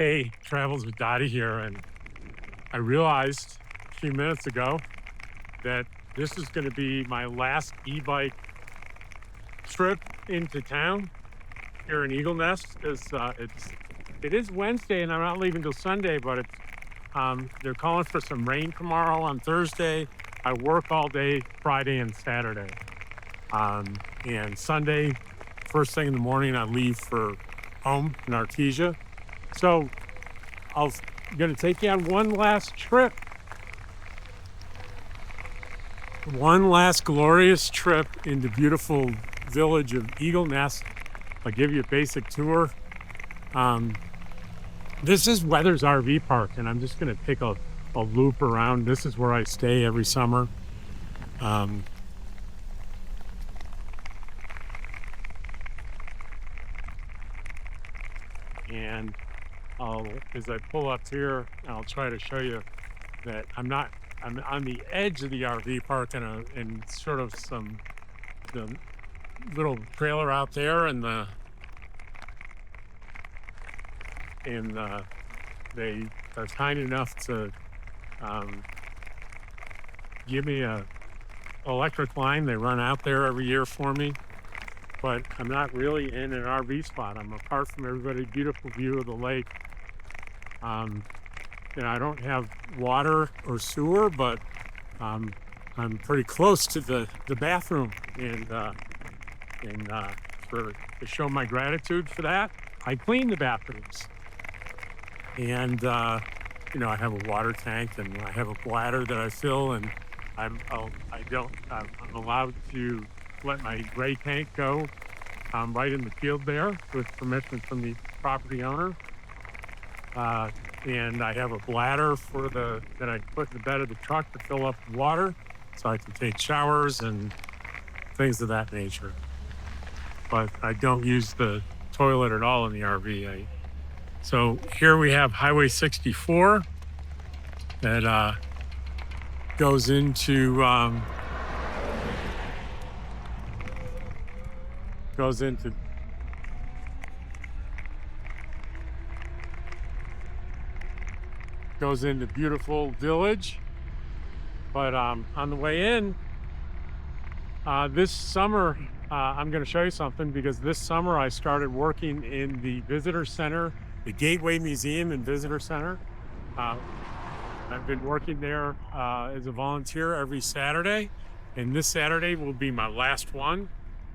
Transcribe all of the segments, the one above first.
Hey, Travels with Dottie here, and I realized a few minutes ago that this is going to be my last e-bike trip into town here in Eagle Nest, because it is Wednesday and I'm not leaving till Sunday, but they're calling for some rain tomorrow on Thursday. I work all day Friday and Saturday, and Sunday, first thing in the morning, I leave for home in Artesia. So I'm going to take you on one last trip. One last glorious trip in the beautiful village of Eagle Nest. I'll give you a basic tour. This is Weather's RV Park, and I'm just going to take a loop around. This is where I stay every summer. And as I pull up here, I'll try to show you that I'm on the edge of the RV park in sort of the little trailer out there, and they are kind enough to give me a electric line. They run out there every year for me, but I'm not really in an RV spot. I'm apart from everybody. Beautiful view of the lake. I don't have water or sewer, but I'm pretty close to the bathroom, and to show my gratitude for that, I clean the bathrooms. And I have a water tank, and I have a bladder that I fill, and I'm allowed to let my gray tank go right in the field there with permission from the property owner. And I have a bladder that I put in the bed of the truck to fill up with water, so I can take showers and things of that nature. But I don't use the toilet at all in the RV. So here we have Highway 64 that goes into beautiful village. But on the way in, this summer, I'm going to show you something, because this summer I started working in the visitor center, the Gateway Museum and Visitor Center. I've been working there as a volunteer every Saturday, and this Saturday will be my last one.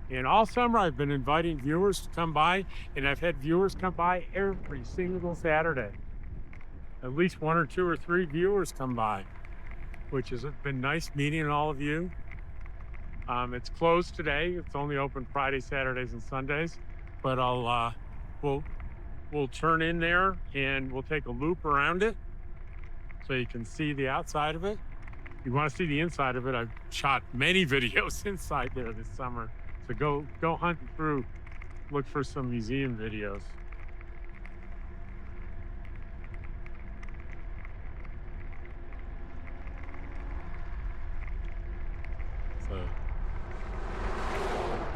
And all summer I've been inviting viewers to come by, and I've had viewers come by every single Saturday. At least 1 or 2 or 3 viewers come by, which has been nice meeting all of you. It's closed today. It's only open Friday, Saturdays, and Sundays. But we'll turn in there and we'll take a loop around it so you can see the outside of it. If you want to see the inside of it, I've shot many videos inside there this summer. So go hunt through, look for some museum videos. So,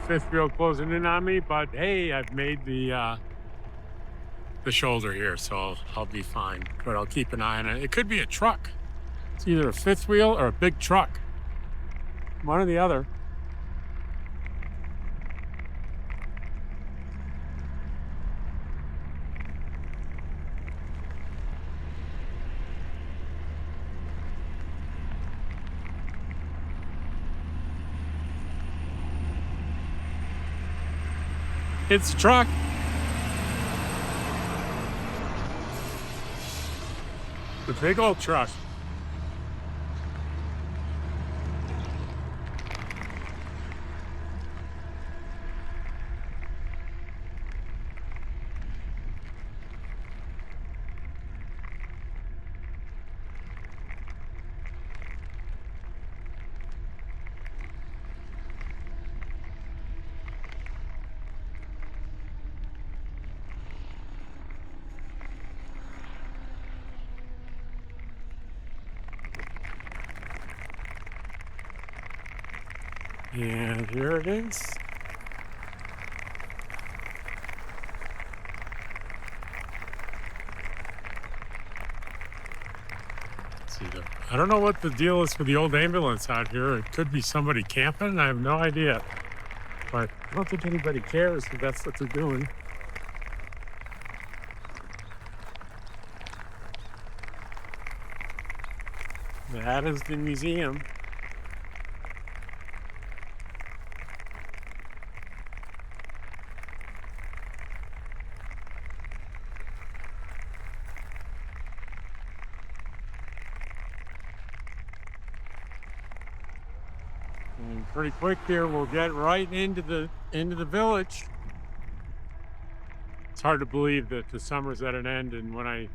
fifth wheel closing in on me, but hey, I've made the shoulder here, so I'll be fine. But I'll keep an eye on it. It could be a truck. It's either a fifth wheel or a big truck. One or the other. It's a truck. The big old truck. And here it is. see them. I don't know what the deal is with the old ambulance out here. It could be somebody camping. I have no idea. But I don't think anybody cares if that's what they're doing. That is the museum. And pretty quick here, we'll get right into the village. It's hard to believe that the summer's at an end, and when I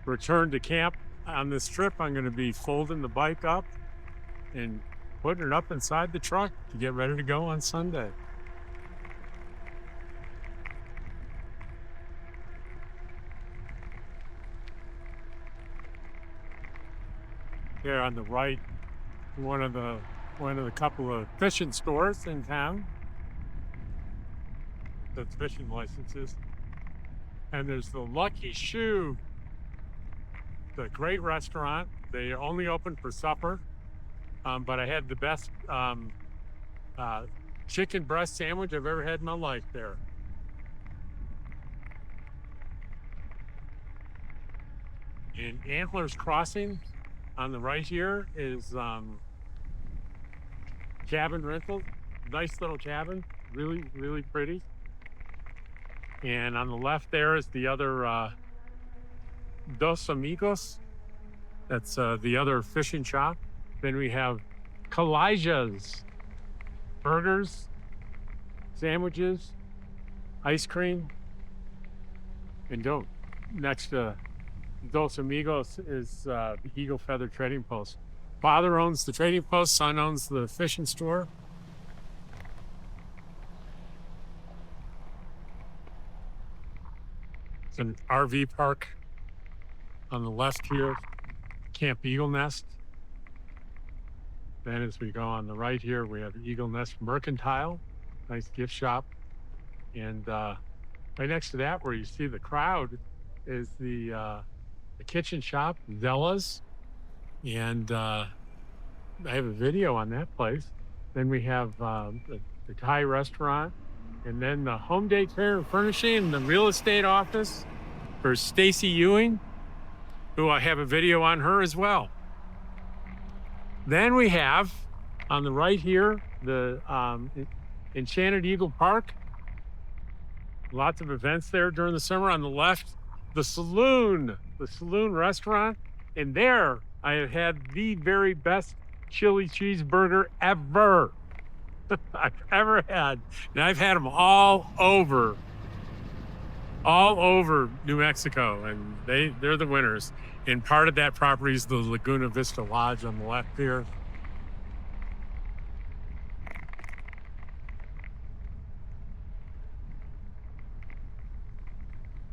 return to camp on this trip, I'm going to be folding the bike up and putting it up inside the truck to get ready to go on Sunday. Here on the right, one of the couple of fishing stores in town. That's fishing licenses. And there's the Lucky Shoe. It's a great restaurant. They only open for supper, but I had the best chicken breast sandwich I've ever had in my life there. In Antlers Crossing, on the right here is cabin rental. Nice little cabin, really, really pretty. And on the left there is the other Dos Amigos. That's the other fishing shop. Then we have Kalijah's burgers, sandwiches, ice cream. And next to Dos Amigos is Eagle Feather Trading Post. Father owns the trading post, son owns the fishing store. It's an RV park on the left here, Camp Eagle Nest. Then as we go on the right here, we have Eagle Nest Mercantile, nice gift shop. And right next to that, where you see the crowd, is the kitchen shop, Zella's. And I have a video on that place. Then we have the Thai restaurant, and then the home daycare and furnishing, and the real estate office for Stacy Ewing, who I have a video on her as well. Then we have on the right here, the Enchanted Eagle Park. Lots of events there during the summer. On the left, the saloon restaurant. And there I have had the very best chili cheeseburger ever I've ever had. And I've had them all over New Mexico, and they're the winners. And part of that property is the Laguna Vista Lodge on the left here.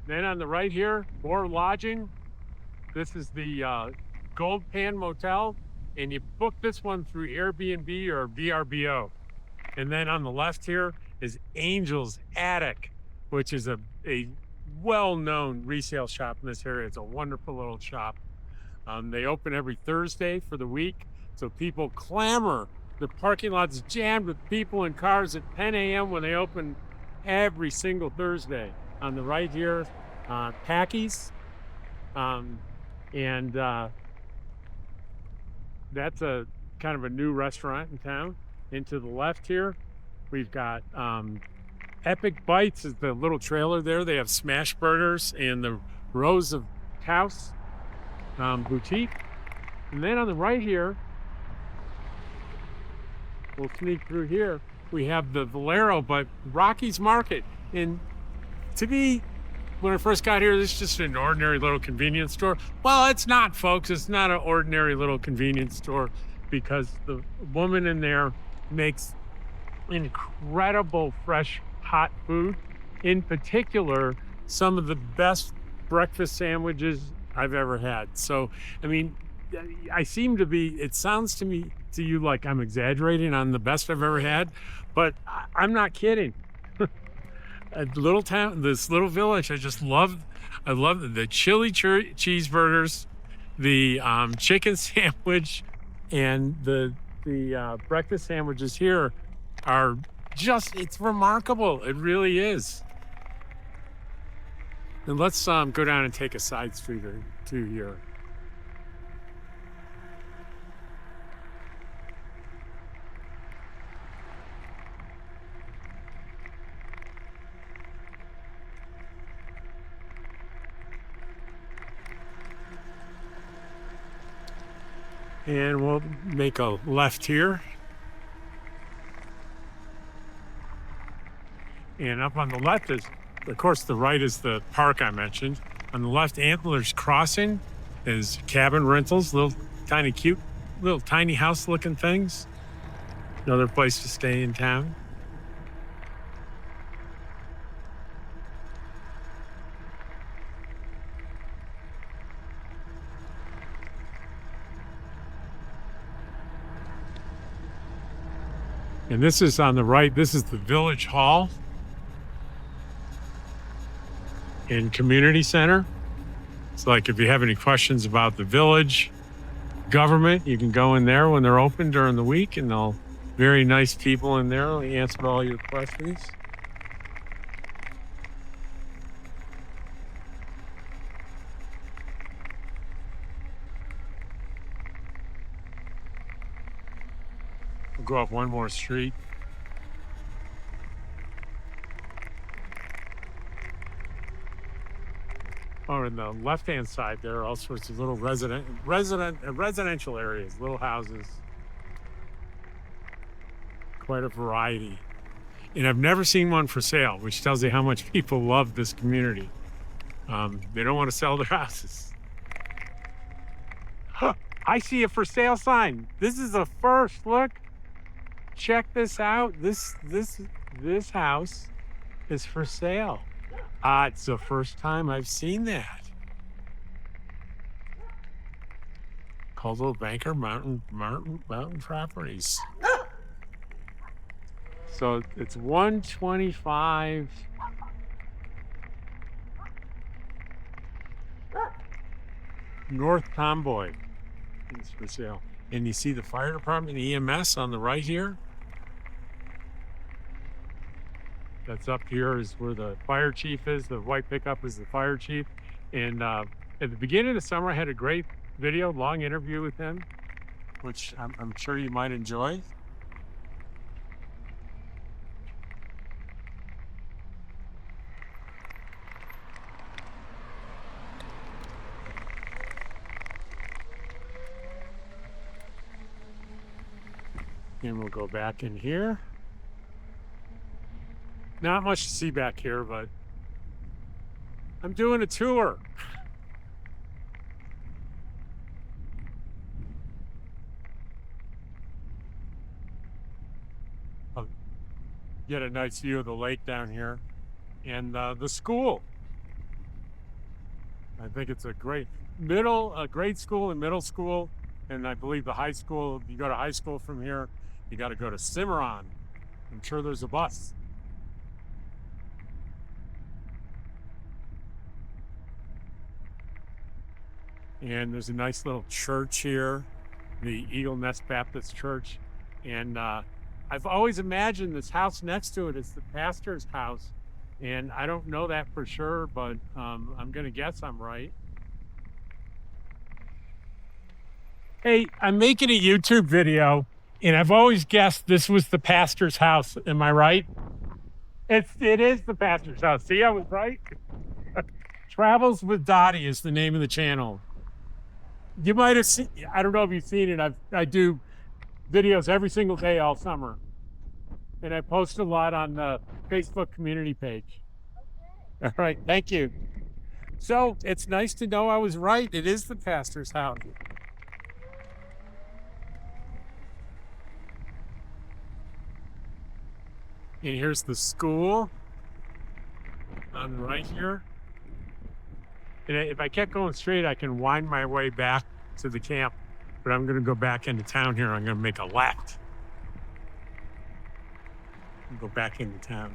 Then on the right here, more lodging. This is the Gold Pan Motel, and you book this one through Airbnb or VRBO. And then on the left here is Angel's Attic, which is a well-known resale shop in this area. It's a wonderful little shop. They open every Thursday for the week, so people clamor. The parking lot's jammed with people and cars at 10 a.m. when they open every single Thursday. On the right here, Packy's, and that's a kind of a new restaurant in town. And to the left here, we've got Epic Bites is the little trailer there. They have smash burgers and the Rose of House boutique. And then on the right here, we'll sneak through here, we have the Valero, but Rocky's Market. And to me, when I first got here, this is just an ordinary little convenience store. Well, it's not, folks. It's not an ordinary little convenience store, because the woman in there makes incredible fresh hot food. In particular, some of the best breakfast sandwiches I've ever had. So, I mean, it sounds to you like I'm exaggerating on the best I've ever had, but I'm not kidding. A little town, this little village, I love the chili cheeseburgers the chicken sandwich and the breakfast sandwiches here are just, it's remarkable. It really is. And let's go down and take a side street or two here. And we'll make a left here. And up on the left is, of course, the right is the park I mentioned. On the left, Antlers Crossing is cabin rentals, little tiny cute, little tiny house looking things. Another place to stay in town. And this is on the right, this is the Village Hall and Community Center. It's like if you have any questions about the village government, you can go in there when they're open during the week, and they'll, very nice people in there will answer all your questions. We'll go up one more street. Oh, on the left-hand side, there are all sorts of little residential areas, little houses. Quite a variety. And I've never seen one for sale, which tells you how much people love this community. They don't want to sell their houses. Huh, I see a for sale sign. This is a first. Look, check this out. This house is for sale. It's the first time I've seen that. Coldwell Banker Mountain Properties. So it's 125 North Tomboy. It's for sale. And you see the fire department, EMS on the right here. That's up here is where the fire chief is. The white pickup is the fire chief. And at the beginning of the summer, I had a great video, long interview with him, which I'm sure you might enjoy. And we'll go back in here. Not much to see back here, but I'm doing a tour. I'll get a nice view of the lake down here and the school. I think it's a great grade school and middle school, and I believe the high school. If you go to high school from here, you got to go to Cimarron. I'm sure there's a bus. And there's a nice little church here, the Eagle Nest Baptist Church. And I've always imagined this house next to it is the pastor's house. And I don't know that for sure, but I'm going to guess I'm right. Hey, I'm making a YouTube video, and I've always guessed this was the pastor's house. Am I right? It is the pastor's house. See, I was right. Travels with Dottie is the name of the channel. You might have seen, I don't know if you've seen it. I do videos every single day all summer. And I post a lot on the Facebook community page. Okay. All right, thank you. So it's nice to know I was right. It is the pastor's house. And here's the school on the right here. And if I kept going straight, I can wind my way back to the camp. But I'm going to go back into town here. I'm going to make a left. And go back into town.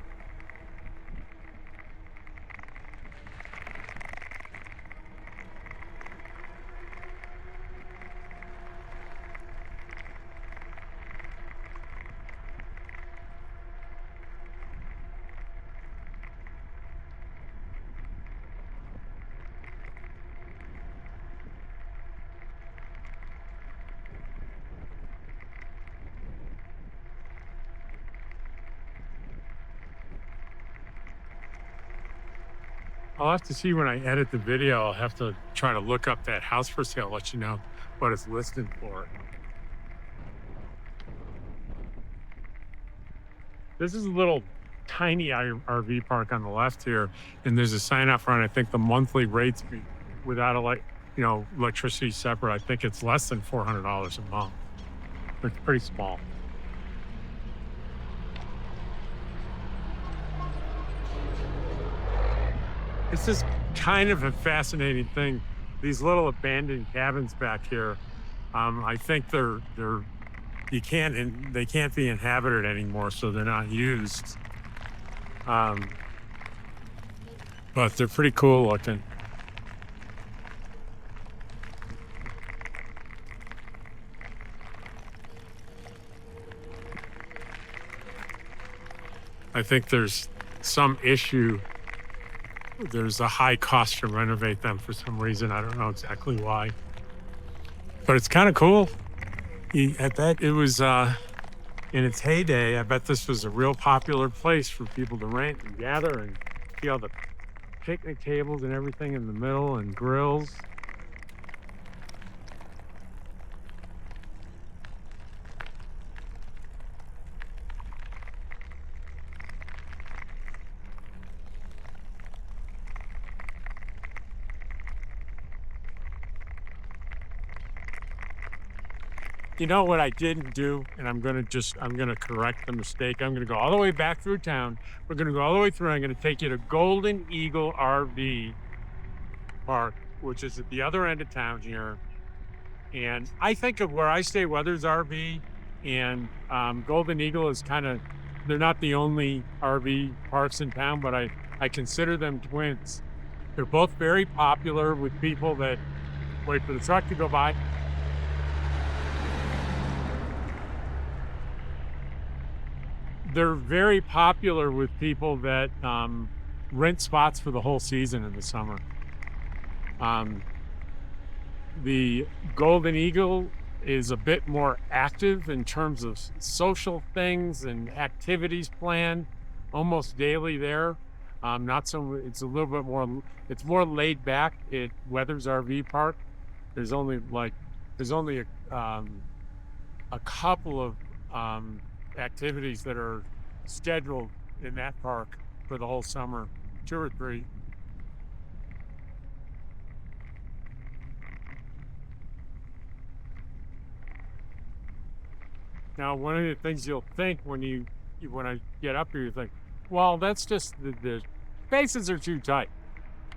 I'll have to see when I edit the video. I'll have to try to look up that house for sale, let you know what it's listed for. This is a little tiny RV park on the left here, and there's a sign out front. I think the monthly rates without electricity separate. I think it's less than $400 a month. It's pretty small. It's just kind of a fascinating thing. These little abandoned cabins back here, I think they can't be inhabited anymore, so they're not used. But they're pretty cool looking. I think there's some issue. There's a high cost to renovate them for some reason. I don't know exactly why, but it's kind of cool. I bet it was in its heyday. I bet this was a real popular place for people to rent and gather and see all the picnic tables and everything in the middle and grills. You know what I didn't do, and I'm gonna correct the mistake. I'm gonna go all the way back through town. We're gonna go all the way through. I'm gonna take you to Golden Eagle RV Park, which is at the other end of town here. And I think of where I stay, Weathers RV, and Golden Eagle is they're not the only RV parks in town, but I consider them twins. They're both very popular with people that wait for the truck to go by. They're very popular with people that rent spots for the whole season in the summer. The Golden Eagle is a bit more active in terms of social things and activities planned almost daily there. It's a little bit more, it's more laid back at Weathers RV Park. There's only a couple of activities that are scheduled in that park for the whole summer, 2 or 3. Now, one of the things you'll think when I get up here, you think, well, that's just the spaces are too tight.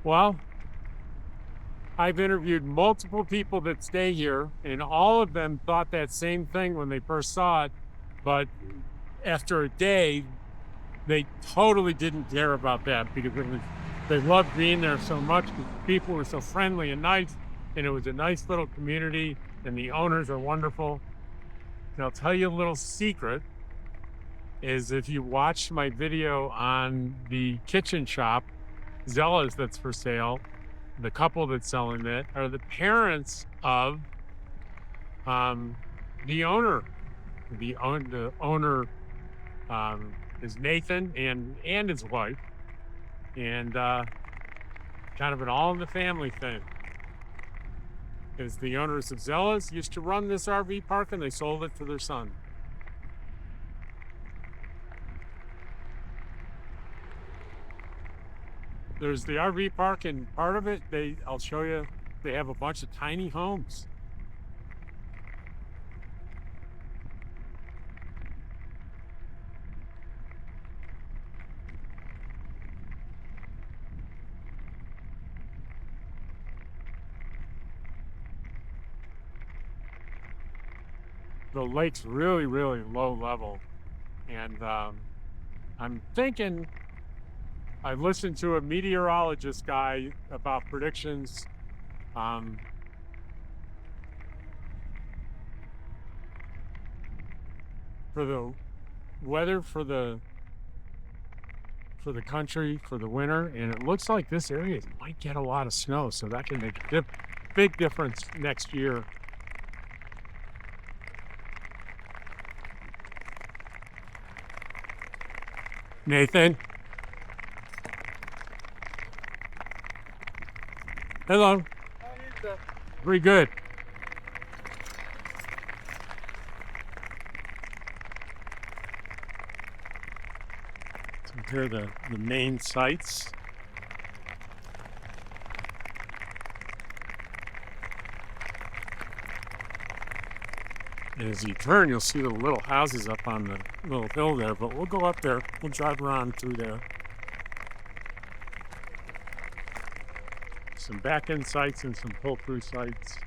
Well, I've interviewed multiple people that stay here, and all of them thought that same thing when they first saw it. But after a day, they totally didn't care about that because they loved being there so much. People were so friendly and nice, and it was a nice little community, and the owners are wonderful. And I'll tell you a little secret is if you watch my video on the kitchen shop, Zella's, that's for sale, the couple that's selling it are the parents of the owner. The owner is Nathan and his wife, and kind of an all in the family thing. Is the owners of Zella's used to run this RV park, and they sold it to their son. There's the RV park, and part of it, I'll show you, they have a bunch of tiny homes. The lake's really, really low level. And I'm thinking, I listened to a meteorologist guy about predictions. For the weather for the country for the winter, and it looks like this area might get a lot of snow, so that can make a big difference next year. Nathan, Hello. Very good. So here are the main sites. And as you turn, you'll see the little houses up on the little hill there, but we'll go up there. We'll drive around through there. Some back-end sites and some pull-through sites.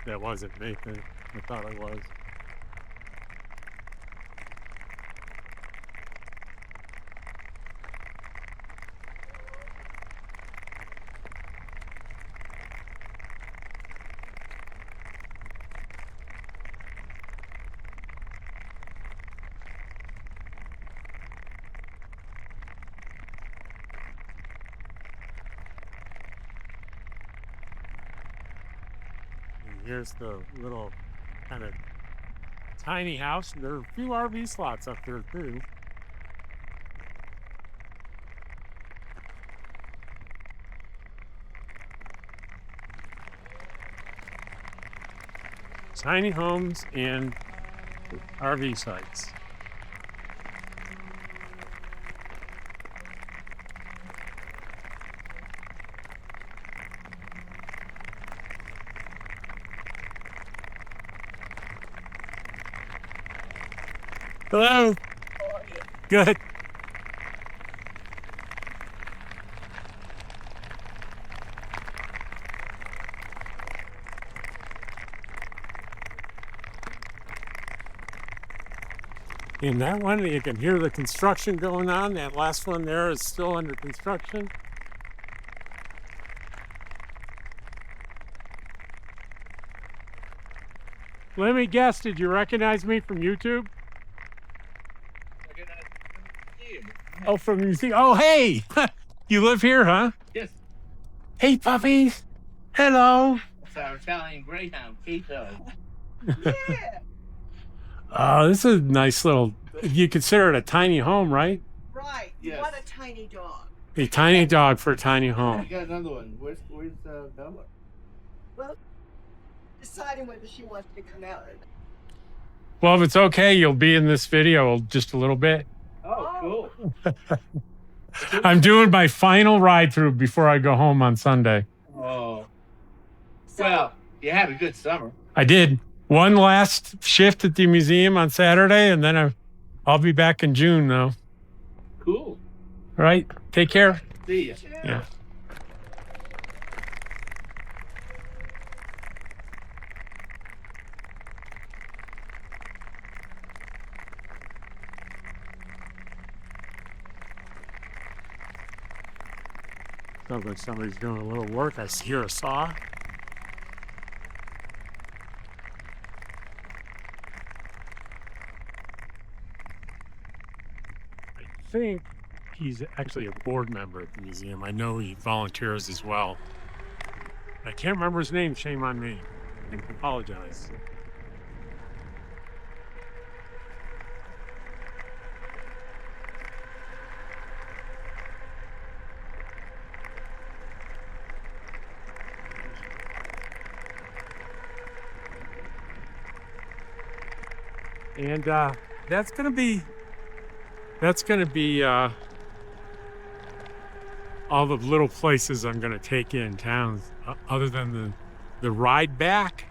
That wasn't Nathan. I thought it was. Here's the little kind of tiny house. There are a few RV slots up there too. Tiny homes and RV sites. Hello. Good. In that one, you can hear the construction going on. That last one there is still under construction. Let me guess, did you recognize me from YouTube? Oh, from museum. Oh, hey! You live here, huh? Yes. Hey, puppies. Hello. It's our Italian Greyhound, Cato. Yeah, Oh, this is a nice little, you consider it a tiny home, right? right. Yes. What a tiny dog. A tiny dog for a tiny I home. got another one. Where's Bella? Well, deciding whether she wants to come out or not. Well, if it's okay, you'll be in this video just a little bit. Oh, cool. I'm doing my final ride through before I go home on Sunday. Oh, So, well, you had a good summer. I did one last shift at the museum on Saturday, and then I'll be back in June, though. Cool. All right, take care. See ya. Yeah. Sounds like somebody's doing a little work. I hear a saw. I think he's actually a board member at the museum. I know he volunteers as well. I can't remember his name. Shame on me. I apologize. And that's gonna be all the little places I'm gonna take in town, other than the ride back.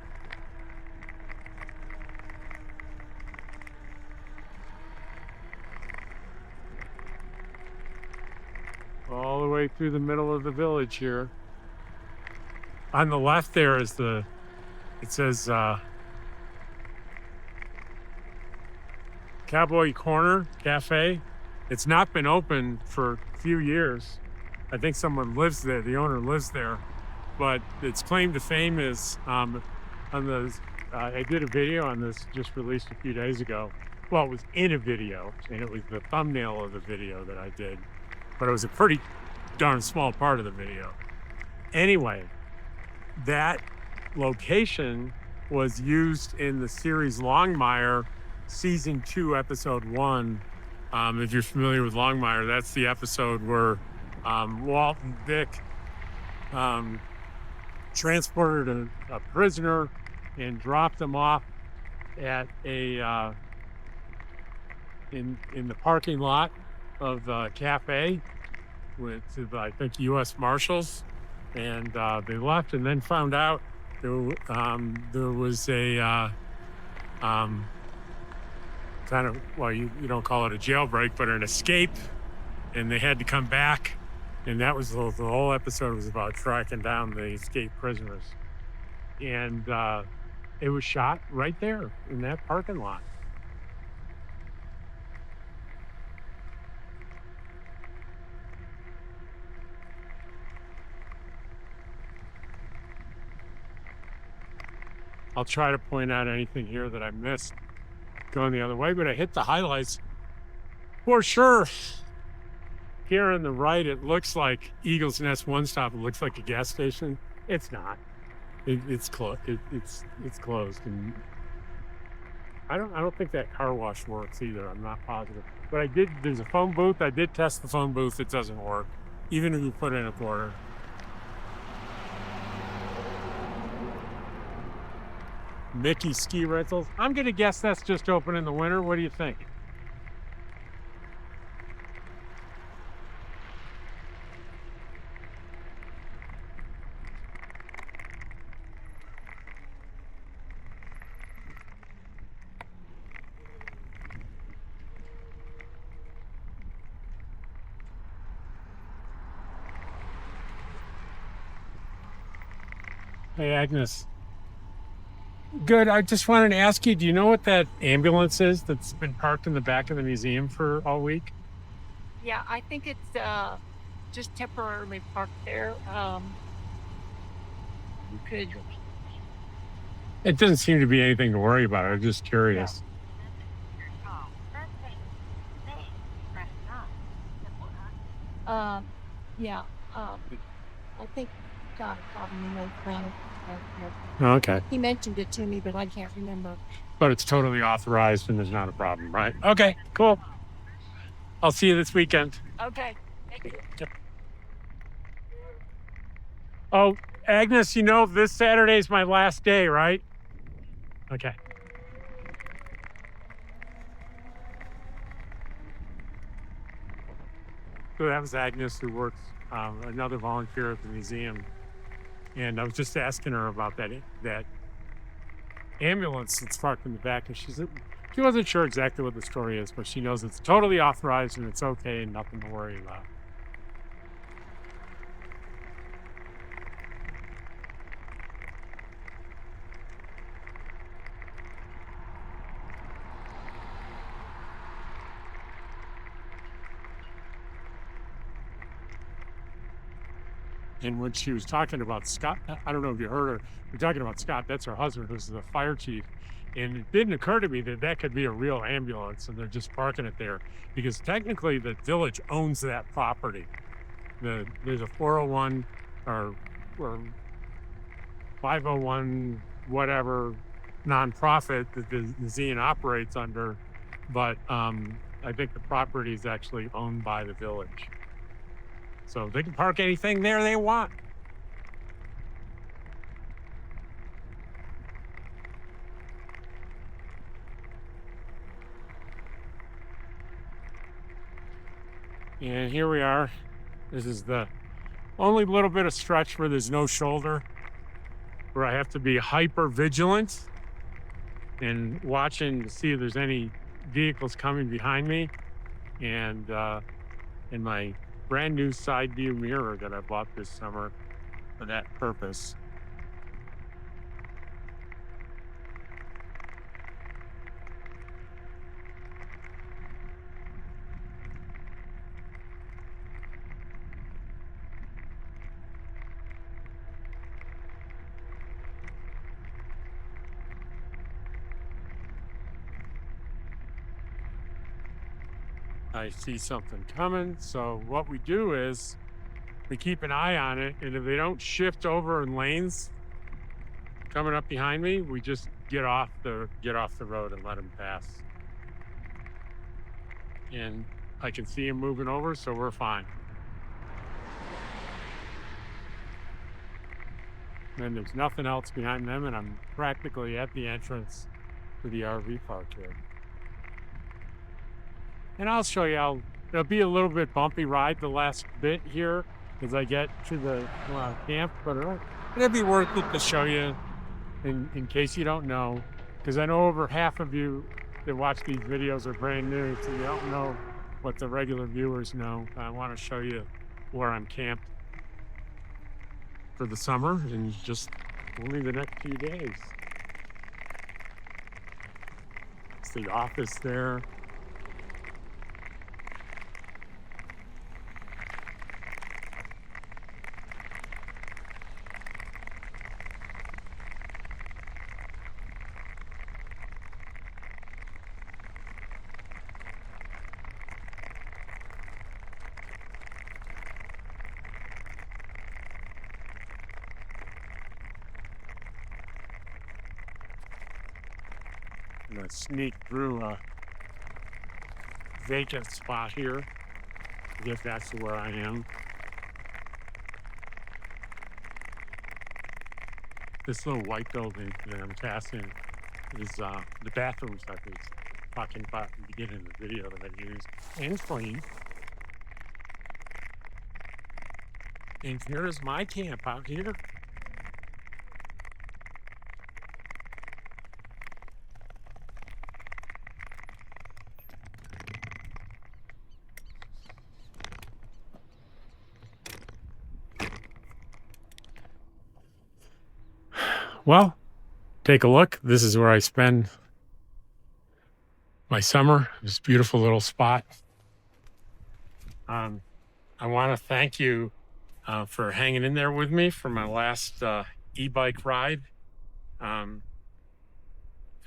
All the way through the middle of the village here. On the left there is it says Cowboy Corner Cafe. It's not been open for a few years. I think someone lives there, the owner lives there, but its claim to fame is I did a video on this just released a few days ago. Well, it was in a video, and it was the thumbnail of the video that I did, but it was a pretty darn small part of the video. Anyway, that location was used in the series Longmire, season 2, episode 1. If you're familiar with Longmire, that's the episode where Walt and Vic transported a prisoner and dropped him off at a in the parking lot of the cafe with, I think, U.S. Marshals, and they left and then found out there was a kind of, well, you don't call it a jailbreak, but an escape, and they had to come back, and that was the whole episode was about tracking down the escaped prisoners, and it was shot right there in that parking lot. I'll try to point out anything here that I missed going the other way, but I hit the highlights for sure. Here on the right, it looks like Eagle's Nest One Stop. It looks like a gas station. It's not. It's closed. It's closed, and I don't think that car wash works either. I'm not positive, but I did. There's a phone booth. I did test the phone booth. It doesn't work, even if you put in a quarter. Mickey Ski Rentals. I'm gonna guess that's just open in the winter. What do you think? Hey, Agnes. Good. I just wanted to ask you, do you know what that ambulance is that's been parked in the back of the museum for all week? Yeah, I think it's just temporarily parked there. You could. It doesn't seem to be anything to worry about. I'm just curious. Yeah. I think God probably knows better. Oh, okay. He mentioned it to me, but I can't remember. But it's totally authorized and there's not a problem, right? Okay, cool. I'll see you this weekend. Okay. Thank you. Yep. Oh, Agnes, you know, this Saturday is my last day, right? Okay. So that was Agnes, who works, another volunteer at the museum. And I was just asking her about that ambulance that's parked in the back, and she wasn't sure exactly what the story is, but she knows it's totally authorized and it's okay and nothing to worry about. And when she was talking about Scott, I don't know if you heard her, we're talking about Scott, that's her husband, who's the fire chief. And it didn't occur to me that that could be a real ambulance and they're just parking it there, because technically the village owns that property. There's a 401 or 501, whatever, nonprofit that the museum operates under. But I think the property is actually owned by the village. So they can park anything there they want. And here we are. This is the only little bit of stretch where there's no shoulder, where I have to be hyper vigilant and watching to see if there's any vehicles coming behind me. And in my brand new side view mirror that I bought this summer for that purpose. I see something coming, so what we do is we keep an eye on it, and if they don't shift over in lanes, coming up behind me, we just get off the road and let him pass. And I can see him moving over, so we're fine. And there's nothing else behind them, and I'm practically at the entrance to the RV park here. And I'll show you how it'll be a little bit bumpy ride the last bit here as I get to the camp, but it'll be worth it to show you in case you don't know, because I know over half of you that watch these videos are brand new, so you don't know what the regular viewers know. I want to show you where I'm camped for the summer in just only the next few days. It's the office there. I'm gonna sneak through a vacant spot here. I guess that's where I am. This little white building that I'm passing is the bathrooms I was talking about at the beginning of the video that I used. And clean. And here's my camp out here. Well, take a look. This is where I spend my summer. This beautiful little spot. I want to thank you for hanging in there with me for my last e-bike ride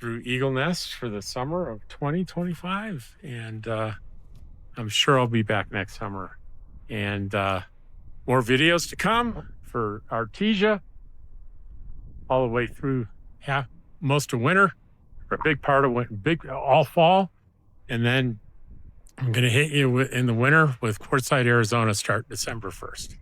through Eagle Nest for the summer of 2025. And I'm sure I'll be back next summer. And more videos to come for Artesia. All the way through most of winter, or a big part of winter, all fall. And then I'm going to hit you in the winter with Quartzsite, Arizona, start December 1st.